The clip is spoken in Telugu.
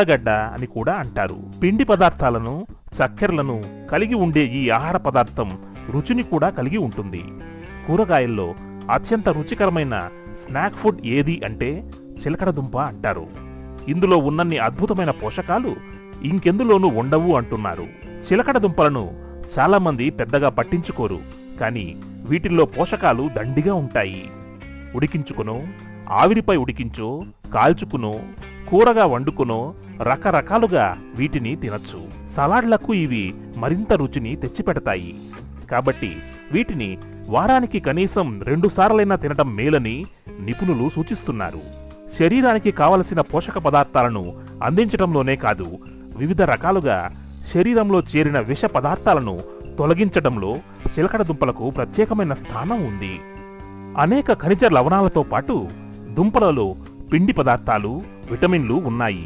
పుట్టగడ్డ అని కూడా అంటారు. పిండి పదార్థాలను, చక్కెరలను కలిగి ఉండే ఈ ఆహార పదార్థం రుచిని కూడా కలిగి ఉంటుంది. కూరగాయల్లో అత్యంత రుచికరమైన స్నాక్ ఫుడ్ ఏది అంటే చిలకడదుంప అంటారు. ఇందులో ఉన్నన్ని అద్భుతమైన పోషకాలు ఇంకెందులోనూ ఉండవు అంటున్నారు. చిలకడదుంపలను చాలామంది పెద్దగా పట్టించుకోరు, కానీ వీటిల్లో పోషకాలు దండిగా ఉంటాయి. ఉడికించుకునో, ఆవిరిపై ఉడికించో, కాల్చుకునో, కూరగా వండుకునో రకరకాలుగా వీటిని తినచ్చు. సలాడ్లకు ఇవి మరింత రుచిని తెచ్చిపెడతాయి. కాబట్టి వీటిని వారానికి కనీసం 2 సార్లైనా తినటం మేలని నిపుణులు సూచిస్తున్నారు. శరీరానికి కావలసిన పోషక పదార్థాలను అందించడంలోనే కాదు, వివిధ రకాలుగా శరీరంలో చేరిన విష పదార్థాలను తొలగించడంలో చిలకడ దుంపలకు ప్రత్యేకమైన స్థానం ఉంది. అనేక ఖనిజ లవణాలతో పాటు దుంపలలో పిండి పదార్థాలు, విటమిన్లు ఉన్నాయి.